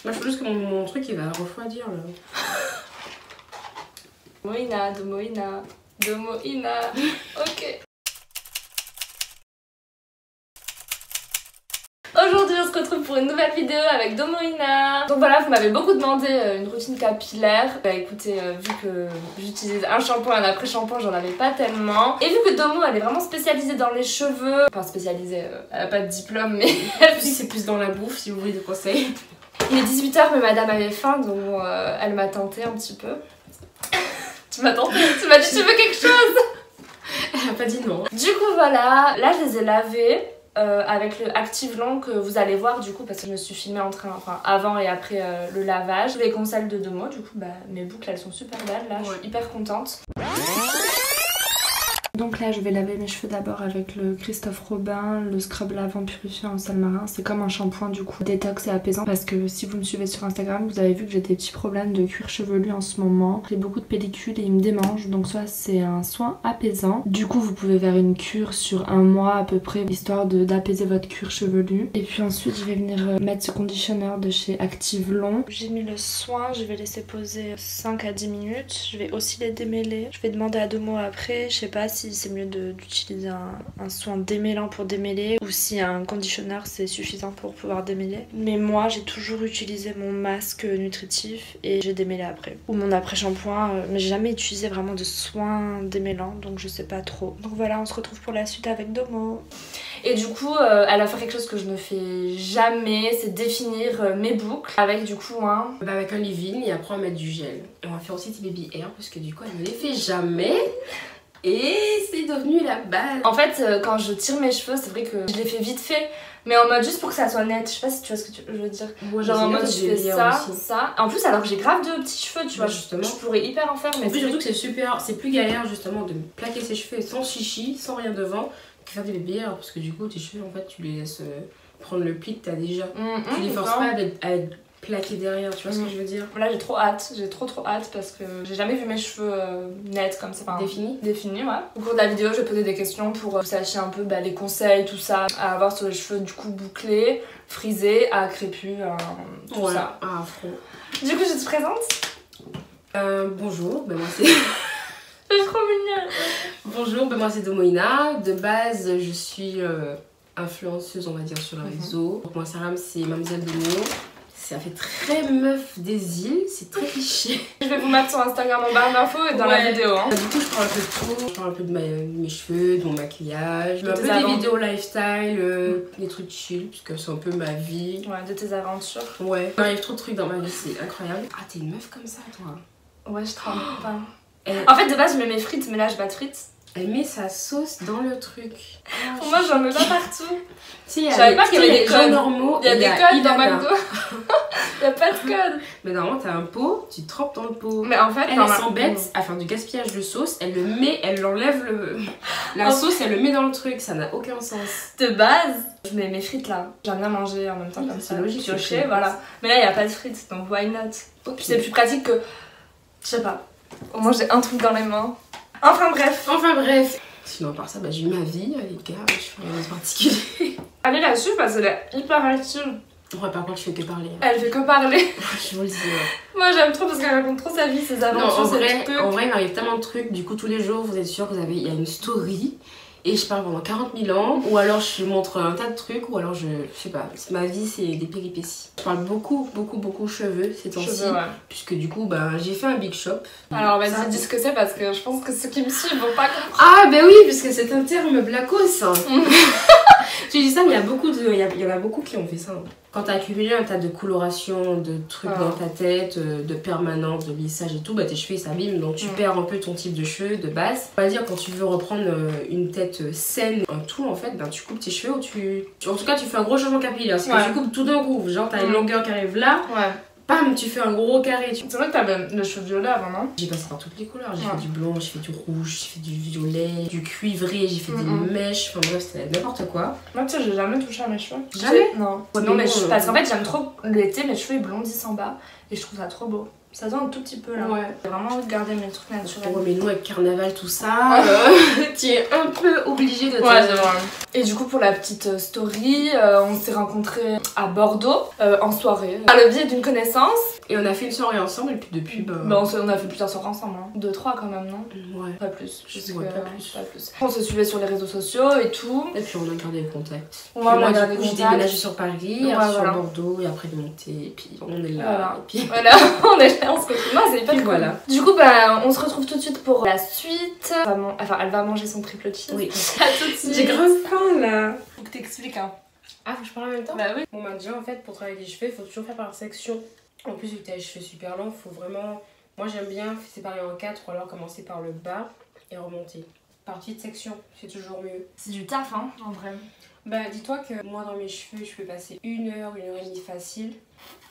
Moi je trouve juste que mon truc il va refroidir là. Moïna, de Moïna, de Moïna. Ok. Aujourd'hui on se retrouve pour une nouvelle vidéo avec Domoïna. Donc voilà, vous m'avez beaucoup demandé une routine capillaire. Bah écoutez, vu que j'utilise un shampoing et un après-shampoing, j'en avais pas tellement. Et vu que Domo elle est vraiment spécialisée dans les cheveux, enfin spécialisée, elle a pas de diplôme mais c'est plus dans la bouffe si vous voulez des conseils. Il est 18 h mais madame avait faim donc elle m'a tenté un petit peu. Tu m'as tenté, tu m'as dit tu veux quelque chose. Elle a pas dit non. Du coup voilà, là je les ai lavés. Avec le Active Long que vous allez voir du coup parce que je me suis filmée en train, enfin avant et après le lavage. Les conseils de Domo, du coup bah mes boucles elles sont super belles là, je suis hyper contente. Donc là je vais laver mes cheveux d'abord avec le Christophe Robin, le scrub lavant purifiant en sel marin. C'est comme un shampoing du coup détox et apaisant parce que si vous me suivez sur Instagram vous avez vu que j'ai des petits problèmes de cuir chevelu en ce moment. J'ai beaucoup de pellicules et ils me démangent donc soit c'est un soin apaisant. Du coup vous pouvez faire une cure sur un mois à peu près histoire d'apaiser votre cuir chevelu. Et puis ensuite je vais venir mettre ce conditioner de chez Active Long. J'ai mis le soin, je vais laisser poser 5 à 10 minutes. Je vais aussi les démêler. Je vais demander à Domo après, je sais pas si c'est mieux d'utiliser un soin démêlant pour démêler ou si un conditioner c'est suffisant pour pouvoir démêler. Mais moi j'ai toujours utilisé mon masque nutritif et j'ai démêlé après. Ou mon après-shampoing, mais j'ai jamais utilisé vraiment de soin démêlant donc je sais pas trop. Donc voilà, on se retrouve pour la suite avec Domo. Et du coup, elle va faire quelque chose que je ne fais jamais, c'est définir mes boucles avec du coup avec un leave-in et après on va mettre du gel. Et on va faire aussi tes baby hair parce que du coup elle ne les fait jamais. Et c'est devenu la base. En fait, quand je tire mes cheveux, c'est vrai que je les fais vite fait, mais en mode juste pour que ça soit net. Je sais pas si tu vois ce que je veux dire. Ouais, genre en mode je fais ça, aussi. ça. En plus, alors que j'ai grave de petits cheveux, tu vois, justement. Je pourrais hyper en faire. Mais en plus, surtout que c'est super, c'est plus galère justement de plaquer ses cheveux sans chichi, sans rien devant, que faire des baby hair parce que du coup, tes cheveux en fait, tu les laisses prendre le pli que t'as déjà. Tu les forces pas à être plaqué derrière, tu vois ce que je veux dire. Là j'ai trop hâte, j'ai trop hâte parce que j'ai jamais vu mes cheveux nets comme ça. Enfin, définis, ouais. Au cours de la vidéo je vais poser des questions pour que vous sachiez un peu les conseils, tout ça, à avoir sur les cheveux du coup bouclés, frisés, à crépus, tout ça. Ah, afro. Du coup je te présente. Bonjour, ben moi c'est... C'est trop mignonne. Bonjour, ben moi c'est Domoïna. De base je suis influenceuse on va dire sur le réseau. Donc mon Instagram c'est Mademoiselle Domo. Ça fait très meuf des îles, c'est très cliché. Je vais vous mettre sur Instagram en barre d'infos et dans la vidéo. Hein. Du coup, je parle un peu de tout. Je parle un peu de mes cheveux, de mon maquillage, un peu des vidéos lifestyle, des trucs chill, parce que c'est un peu ma vie. Ouais, de tes aventures. Ouais, il m'arrive trop de trucs dans ma vie, c'est incroyable. Ah, t'es une meuf comme ça, toi? Ouais, je tremble pas. En fait, de base, je mets mes frites, mais là, je bats de frites. Elle met sa sauce dans le truc. Pour moi, j'en mets pas partout. Je savais pas qu'il y avait des codes normaux. Il y a des codes dans McDo. Il y a pas de code. Mais normalement, t'as un pot, tu trempes dans le pot. Mais en fait, elle s'embête à faire du gaspillage de sauce. Elle le met, elle enlève la sauce, elle le met dans le truc. Ça n'a aucun sens. De base, je mets mes frites là. J'aime bien manger en même temps comme ça. C'est logique. Piocher, voilà. Mais là, il y a pas de frites, donc why not? Puis c'est plus pratique que. Je sais pas. Au moins, j'ai un truc dans les mains. Enfin bref. Sinon à part ça, j'ai ma vie, les gars, je fais rien de particulier. Allez là-dessus parce qu'elle est hyper active. Ouais, par contre je fais que parler. Elle fait que parler. Je vous le dis. Moi j'aime trop parce qu'elle raconte trop sa vie, ses aventures, en vrai, il m'arrive tellement de trucs, du coup tous les jours vous êtes sûr que il y a une story. Et je parle pendant 40 000 ans, ou alors je montre un tas de trucs, ou alors je sais pas, ma vie c'est des péripéties. Je parle beaucoup cheveux ces temps-ci, puisque du coup j'ai fait un big shop. Alors vas-y dis ce que c'est parce que je pense que ceux qui me suivent vont pas comprendre. Ah bah oui, puisque c'est un terme blacos. Tu dis ça mais il y en a beaucoup qui ont fait ça. Quand t'as accumulé un tas de colorations, de trucs dans ta tête, de permanence, de lissage et tout, tes cheveux s'abîment donc tu perds un peu ton type de cheveux de base. On va dire quand tu veux reprendre une tête saine, un tout en fait, tu coupes tes cheveux ou en tout cas tu fais un gros changement capillaire. C'est que tu coupes tout d'un coup, genre t'as une longueur qui arrive là. Bam, tu fais un gros carré. C'est vrai que t'avais le cheveu violet avant, non? J'ai passé par toutes les couleurs. J'ai fait du blanc, j'ai fait du rouge, j'ai fait du violet, du cuivré, j'ai fait des mèches. Enfin bref, c'était n'importe quoi. Moi, tu sais, j'ai jamais touché à mes cheveux. Jamais? Non. Non, mais parce qu'en fait, j'aime trop l'été, mes cheveux ils blondissent en bas et je trouve ça trop beau. Ça doit un tout petit peu là. Ouais. J'ai vraiment envie de garder mes trucs naturels. Ouais, mais nous, avec carnaval, tout ça, tu es un peu obligé de Ouais, c'est vrai. Et du coup, pour la petite story, on s'est rencontrés à Bordeaux en soirée, par le biais d'une connaissance. Et on a fait une soirée ensemble, et puis depuis, bah... Bah, on a fait plusieurs soirées ensemble, hein. 2-3 quand même, non? Ouais. Pas plus. Ouais, pas plus. On se suivait sur les réseaux sociaux et tout. Et puis on a gardé le contact. On a gardé j'ai contact. déménagé sur Paris, Ouais, sur voilà. Bordeaux, et après de monter, et puis on est là. Voilà. Et puis... Voilà, on est là, on se retrouve. Non, c'est pas cool. Voilà. Du coup, bah, on se retrouve tout de suite pour la suite. Enfin, elle va manger son triple cheese. Oui. À tout de suite. J'ai grave faim là. Faut que t'expliques, hein. Ah, faut que je parle en même temps? Bah oui. Bon, bah déjà, en fait, pour travailler les cheveux, il faut toujours faire par section. En plus, vu que t'as les cheveux super longs, faut vraiment... Moi, j'aime bien séparer en 4 ou alors commencer par le bas et remonter. Par petite section, c'est toujours mieux. C'est du taf, hein, en vrai. Bah, dis-toi que moi, dans mes cheveux, je peux passer 1 heure et demie facile.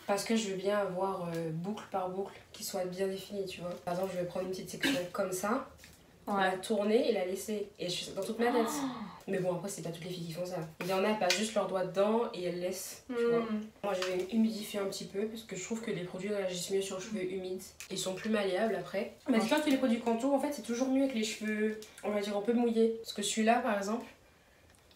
Parce que je veux bien avoir boucle par boucle qui soit bien définie, tu vois. Par exemple, je vais prendre une petite section comme ça, la tourner et la laisser. Et je fais ça dans toute ma tête. Mais bon, après, c'est pas toutes les filles qui font ça. Il y en a, elles passent juste leurs doigts dedans et elles laissent, tu vois. Moi, je vais humidifier un petit peu parce que je trouve que les produits réagissent mieux sur les cheveux humides. Ils sont plus malléables après. Mais je pense que les produits contour, en fait, c'est toujours mieux avec les cheveux, on va dire, un peu mouillés. Parce que celui-là, par exemple,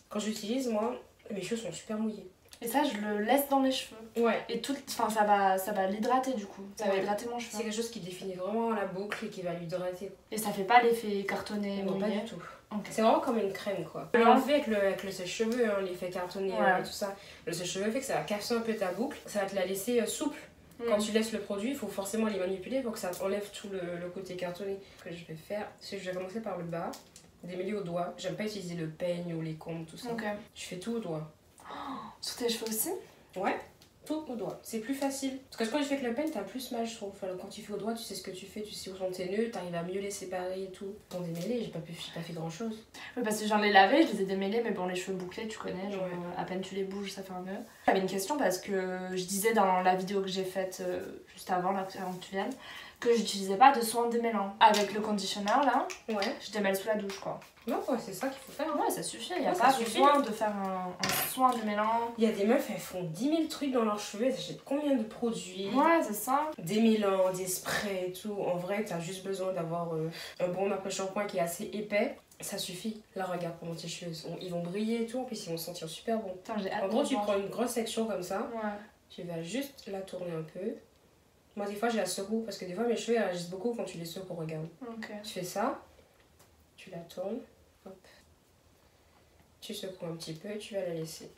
quand j'utilise, moi, mes cheveux sont super mouillés. Et ça, je le laisse dans mes cheveux. Ouais. Et tout, enfin, ça va l'hydrater du coup. Ça va hydrater mon cheveu. C'est quelque chose qui définit vraiment la boucle et qui va l'hydrater. Et ça fait pas l'effet cartonné, Non, pas mouillé. du tout. Okay. C'est vraiment comme une crème quoi. Tu peux l'enlever avec le sèche-cheveux, hein, l'effet cartonné et tout ça. Le sèche-cheveux fait que ça va casser un peu ta boucle, ça va te la laisser souple. Quand tu laisses le produit, il faut forcément les manipuler pour que ça enlève tout le côté cartonné. Ce que je vais faire, c'est que je vais commencer par le bas, démêler au doigt. J'aime pas utiliser le peigne ou les combes, tout ça. Je fais tout au doigt. Sur tes cheveux aussi? Ouais, tout au doigt. C'est plus facile. Parce que quand tu fais avec le peigne, t'as plus mal, je trouve. Enfin, quand tu fais au doigt, tu sais ce que tu fais, tu sais où sont tes nœuds, t'arrives à mieux les séparer et tout. Pour démêler, j'ai pas fait grand chose. Oui, parce que j'en ai lavé, je les ai démêlés, mais bon, les cheveux bouclés, tu connais, genre à peine tu les bouges, ça fait un nœud. J'avais une question parce que je disais dans la vidéo que j'ai faite juste avant, là, avant que tu viennes, que j'utilisais pas de soin démêlant. Avec le conditionneur là, je démêle sous la douche quoi. Non, ouais, c'est ça qu'il faut faire. Ouais, ça suffit, il n'y a pas besoin de faire un soin démêlant. Il y a des meufs, elles font 10 000 trucs dans leurs cheveux, elles achètent combien de produits. Ouais, c'est ça. Des mélans, des sprays et tout. En vrai, t'as juste besoin d'avoir un bon après-shampoing qui est assez épais. Ça suffit. Là, regarde comment tes cheveux ils vont briller et tout, en plus ils vont se sentir super bon. En gros, tu prends une grosse section comme ça, tu vas juste la tourner un peu. Moi, des fois, je la secoue parce que des fois, mes cheveux réagissent beaucoup quand tu les secoues, regarde. Tu fais ça, tu la tournes, hop. Tu secoues un petit peu et tu vas la laisser.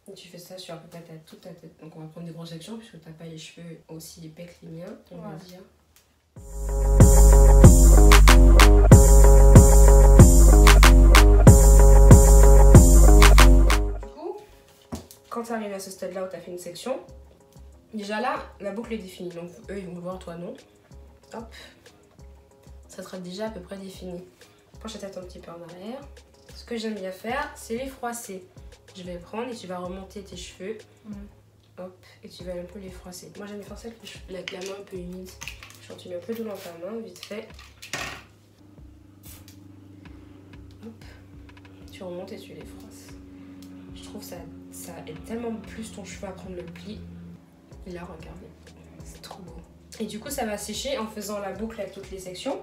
Et tu fais ça sur à peu près toute ta tête. Donc, on va prendre des grosses sections puisque t'as pas les cheveux aussi épais que les miens, on va dire. Du coup, quand tu arrives à ce stade-là où tu as fait une section, déjà là, la boucle est définie. Donc eux, ils vont le voir, toi non. Hop. Ça sera déjà à peu près défini. Penche la tête un petit peu en arrière. Ce que j'aime bien faire, c'est les froisser. Je vais prendre et tu vas remonter tes cheveux. Hop. Et tu vas un peu les froisser. Moi, j'aime bien faire ça avec la main un peu humide. Genre, tu mets un peu d'eau dans ta main, vite fait. Hop. Tu remontes et tu les froisses. Je trouve ça aide tellement plus ton cheveu à prendre le pli. Et là, regardez, c'est trop beau. Et du coup, ça va sécher en faisant la boucle avec toutes les sections.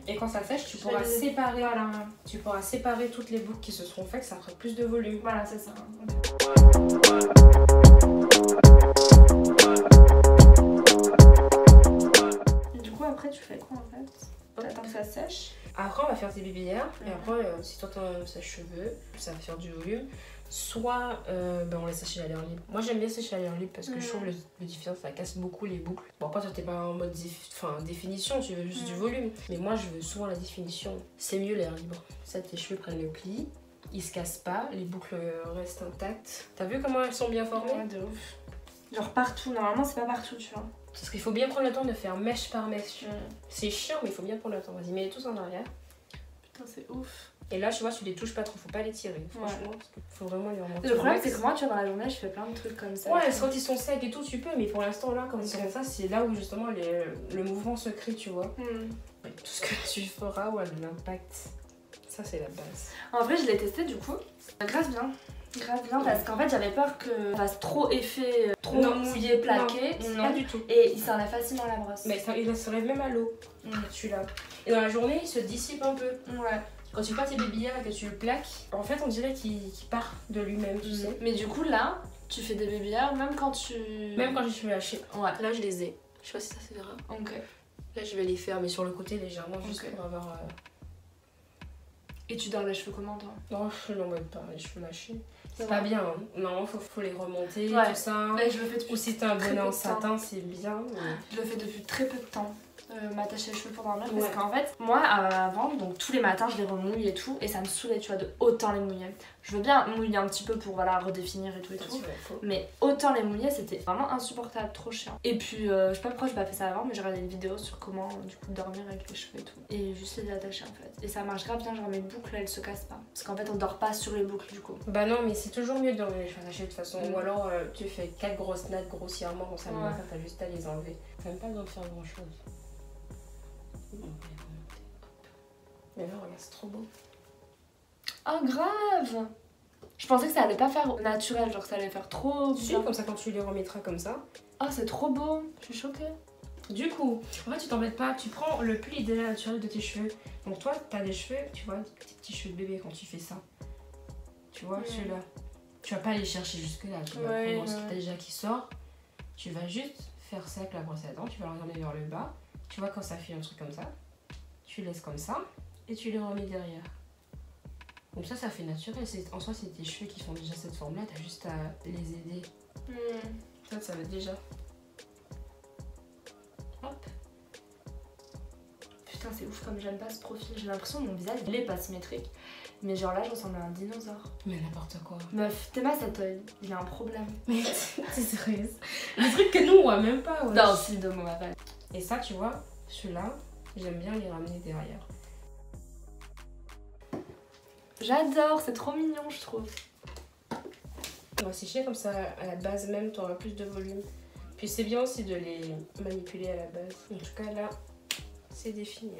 Et quand ça sèche, tu pourras séparer. Tu pourras séparer toutes les boucles qui se seront faites, ça fera plus de volume. Voilà, c'est ça. Et du coup, après, tu fais quoi en fait? T'attends que ça sèche. Après, on va faire tes bibières. Et après, si toi t'as un sèche-cheveux, ça va faire du volume. Soit on laisse sécher à l'air libre. Moi j'aime bien sécher à l'air libre parce que je trouve le diffuseur ça casse beaucoup les boucles. Bon après toi t'es pas en mode définition, tu veux juste du volume. Mais moi je veux souvent la définition. C'est mieux l'air libre. Ça tes cheveux prennent le pli, ils se cassent pas, les boucles restent intactes. T'as vu comment elles sont bien formées? Ouais, de ouf. Genre partout, normalement c'est pas partout tu vois. Parce qu'il faut bien prendre le temps de faire mèche par mèche. C'est chiant mais il faut bien prendre le temps. Vas-y mets-les tous en arrière. Putain c'est ouf. Et là, tu vois, tu les touches pas trop, faut pas les tirer. Franchement, faut vraiment les remonter. Le problème, c'est que moi, tu vois, dans la journée, je fais plein de trucs comme ça. Ouais, quand ils sont secs et tout, tu peux, mais pour l'instant, là, quand ils sont comme ça, c'est là où justement le mouvement se crée, tu vois. Tout ce que tu feras, ouais, l'impact. Ça, c'est la base. En vrai, je l'ai testé du coup. Ça graisse bien. Grave bien parce qu'en fait j'avais peur que ça fasse trop effet, trop mouillé, plaqué. Non, pas du tout. Et il s'enlève facilement à la brosse. Mais ça, il s'enlève même à l'eau, celui-là. Et dans la journée, il se dissipe un peu. Ouais. Quand tu prends tes baby hairs et que tu le plaques, en fait, on dirait qu'il part de lui-même, tu sais. Mais du coup, là, tu fais des baby hairs même quand tu... Même quand je suis lâchée. Ouais. Là, je les ai. Je sais pas si ça se verra. Ok. Là, je vais les faire, mais sur le côté, légèrement, juste pour avoir... Et tu dors les cheveux comment, toi? Non, je n'en mets pas, les cheveux lâchés. C'est pas bien, hein. Non, faut les remonter, tout ça. Ouais, je le fais depuis ou si t'as un bonnet en satin, c'est bien. Mais... Je le fais depuis très peu de temps. M'attacher les cheveux pour dormir parce qu'en fait moi avant donc tous les matins je les remouille et tout et ça me saoulait tu vois de autant les mouiller. Je veux bien mouiller un petit peu pour voilà redéfinir et tout mais autant les mouiller c'était vraiment insupportable, trop chiant. Et puis je sais pas pourquoi j'ai pas fait ça avant mais j'ai regardé une vidéo sur comment du coup dormir avec les cheveux et tout et juste les attacher en fait et ça marche grave bien, genre mes boucles elles se cassent pas parce qu'en fait on dort pas sur les boucles du coup. Bah non mais c'est toujours mieux de dormir les cheveux attachés de toute façon ou alors tu fais 4 grosses nattes grossièrement quand ça me va, t'as juste à les enlever. T'as même pas besoin de faire grand chose. Mais là, regarde, c'est trop beau. Oh, grave! Je pensais que ça allait pas faire naturel, genre que ça allait faire trop... Si, comme ça, quand tu les remettras comme ça. Oh, c'est trop beau! Je suis choquée. Du coup, en fait, tu t'embêtes pas, tu prends le pli idéal naturel de tes cheveux. Donc toi, t'as des cheveux, tu vois, tes petits cheveux de bébé quand tu fais ça. Tu vois, celui-là. Tu vas pas aller chercher jusque là, tu vas prendre ce que t'as déjà qui sort. Tu vas juste faire ça avec la brosse à dents, tu vas le ramener vers le bas. Tu vois quand ça fait un truc comme ça, tu laisses comme ça et tu les remets derrière. Donc ça fait naturel. En soi, c'est tes cheveux qui font déjà cette forme-là, t'as juste à les aider. Ça va déjà. Hop. Putain, c'est ouf comme j'aime pas ce profil. J'ai l'impression que mon visage il est pas symétrique. Mais genre là, je ressemble à un dinosaure. Mais n'importe quoi. Meuf, t'es mal cet œil, il a un problème. Mais t'es sérieuse? Des trucs que nous on voit même pas. Ouais. Non, si, de moi. Et ça, tu vois, celui-là, j'aime bien les ramener derrière. J'adore, c'est trop mignon, je trouve. On va sécher comme ça à la base même, tu auras plus de volume. Puis c'est bien aussi de les manipuler à la base. En tout cas là, c'est défini.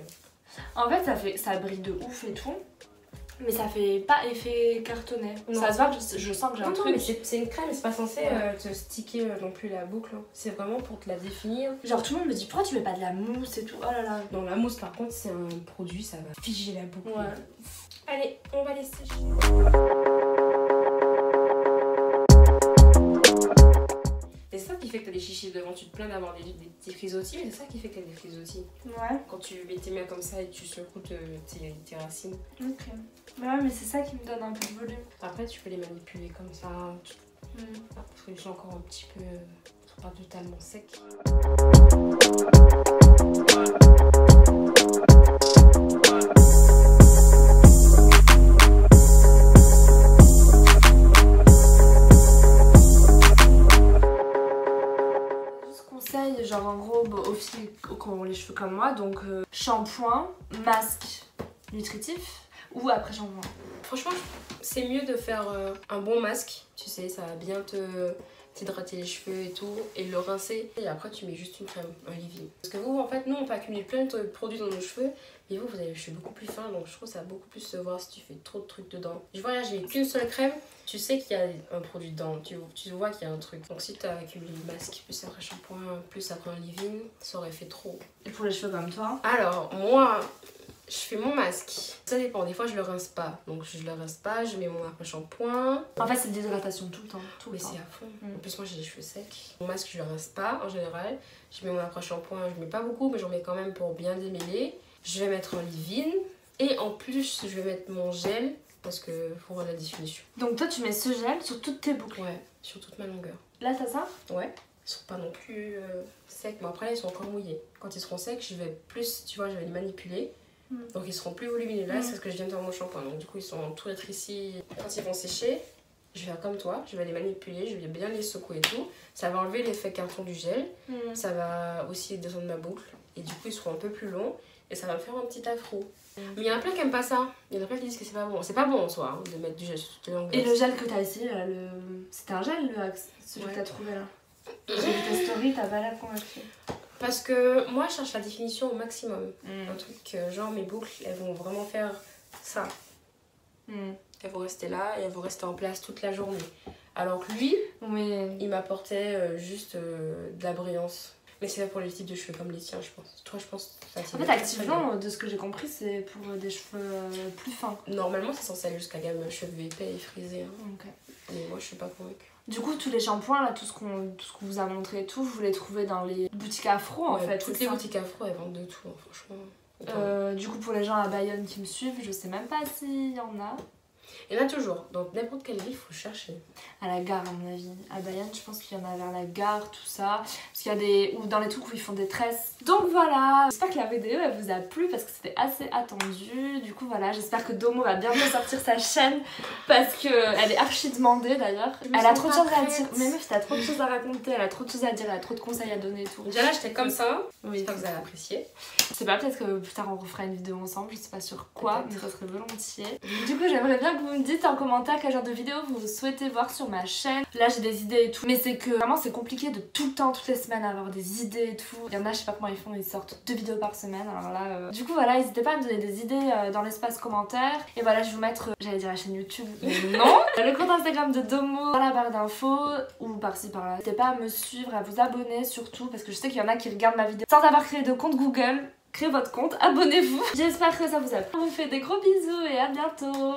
En fait, ça brille de ouf et tout. Mais ça fait pas effet cartonné. Non. Ça se voit que je sens que j'ai un truc. Non, mais c'est une crème, c'est pas censé te sticker non plus la boucle. Hein. C'est vraiment pour te la définir. Genre tout le monde me dit pourquoi tu mets pas de la mousse et tout. Oh là là. Non, la mousse par contre, c'est un produit, ça va figer la boucle. Ouais. Allez, on va les sécher. C'est ça qui fait que t'as des chichis devant, tu te plains d'avoir des petits frisottis, mais c'est ça qui fait que t'as des frisottis. Ouais. Quand tu mets tes mains comme ça et tu secoues tes racines. Ok. Ouais, mais c'est ça qui me donne un peu de volume. Après, tu peux les manipuler comme ça. Parce que je suis encore un petit peu. Ils sont pas totalement secs. Genre en gros aux filles qui ont les cheveux comme moi, donc shampoing, masque nutritif ou après shampoing. Franchement c'est mieux de faire un bon masque, tu sais ça va bien t'hydrater les cheveux et tout et le rincer et après tu mets juste une crème, un leave-in. Parce que vous en fait nous on peut accumuler plein de produits dans nos cheveux et vous avez les cheveux beaucoup plus fins donc je trouve que ça va beaucoup plus se voir si tu fais trop de trucs dedans. Je vois là j'ai qu'une seule crème, tu sais qu'il y a un produit dedans, tu vois qu'il y a un truc. Donc si tu as accumulé le masque plus après shampoing plus après un leave-in ça aurait fait trop. Et pour les cheveux comme toi? Alors moi je fais mon masque. Ça dépend, des fois je le rince pas. Donc je le rince pas, je mets mon après-shampoing. En fait c'est de l'hydratation tout le temps. Mais c'est à fond. En plus moi j'ai les cheveux secs. Mon masque je le rince pas en général. Je mets mon après-shampoing, je mets pas beaucoup mais j'en mets quand même pour bien démêler. Je vais mettre un leave-in. Et en plus je vais mettre mon gel parce que faut voir la définition. Donc toi tu mets ce gel sur toutes tes boucles? Ouais, sur toute ma longueur. Là t'as ça? Ouais. Ils sont pas non plus secs. Mais après là ils sont encore mouillés. Quand ils seront secs je vais plus, tu vois, je vais les manipuler. Donc ils seront plus volumineux là, c'est ce que je viens de faire mon shampoing. Donc du coup ils sont tout rétrécis. Quand ils vont sécher, je vais faire comme toi, je vais les manipuler, je vais bien les secouer et tout. Ça va enlever l'effet carton du gel, ça va aussi descendre ma boucle. Et du coup ils seront un peu plus longs et ça va me faire un petit afro. Mais il y en a plein qui aiment pas ça. Il y en a plein qui disent que c'est pas bon. C'est pas bon en soi hein, de mettre du gel sur toutes les longueurs. Et le gel que t'as essayé là, c'était un gel celui que t'as trouvé là? J'ai vu tes stories, t'as pas l'air convaincue. Parce que moi je cherche la définition au maximum. Un truc genre mes boucles elles vont vraiment faire ça. Elles vont rester là et elles vont rester en place toute la journée. Alors que lui, il m'apportait juste de la brillance. Mais c'est pas pour les types de cheveux comme les tiens, je pense. Toi, je pense que ça en fait, activement, de ce que j'ai compris, c'est pour des cheveux plus fins. Normalement, c'est censé aller jusqu'à gamme cheveux épais et frisés. Hein. Okay. Mais moi, je suis pas convaincue. Du coup, tous les shampoings, là, tout ce qu'on vous a montré et tout, vous les trouvez dans les boutiques afro, en fait. Toutes les boutiques afro, elles vendent de tout, hein, franchement. Du coup, pour les gens à Bayonne qui me suivent, je sais même pas s'il y en a. Il y en a toujours. Dans n'importe quelle ville, il faut chercher. À la gare, à mon avis. À Bayonne, je pense qu'il y en a vers la gare, tout ça. Parce qu'il y a des... ou dans les trucs où ils font des tresses. Donc voilà. J'espère que la vidéo, elle vous a plu parce que c'était assez attendu. Du coup, voilà. J'espère que Domo va bientôt sortir sa chaîne. Parce qu'elle est archi demandée, d'ailleurs. Elle a trop de choses à dire. Mais meuf, t'as trop de choses à raconter. Elle a trop de choses à dire. Elle a trop de conseils à donner et tout. Déjà là, j'étais comme ça. Oui. J'espère que vous allez apprécier. Je sais pas, peut-être que plus tard, on refera une vidéo ensemble. Je sais pas sur quoi, mais ça serait volontiers. Du coup, j'aimerais bien que vous me dites en commentaire quel genre de vidéo vous souhaitez voir sur ma chaîne. Là j'ai des idées et tout, mais c'est que vraiment c'est compliqué de tout le temps, toutes les semaines avoir des idées et tout. Il y en a, je sais pas comment ils font, ils sortent 2 vidéos par semaine, alors là du coup voilà, n'hésitez pas à me donner des idées dans l'espace commentaire. Et voilà, je vais vous mettre, j'allais dire la chaîne YouTube, mais non, le compte Instagram de Domo dans la barre d'infos ou par-ci par-là. N'hésitez pas à me suivre, à vous abonner surtout, parce que je sais qu'il y en a qui regardent ma vidéo sans avoir créé de compte Google. Créez votre compte, abonnez-vous. J'espère que ça vous a plu. On vous fait des gros bisous et à bientôt.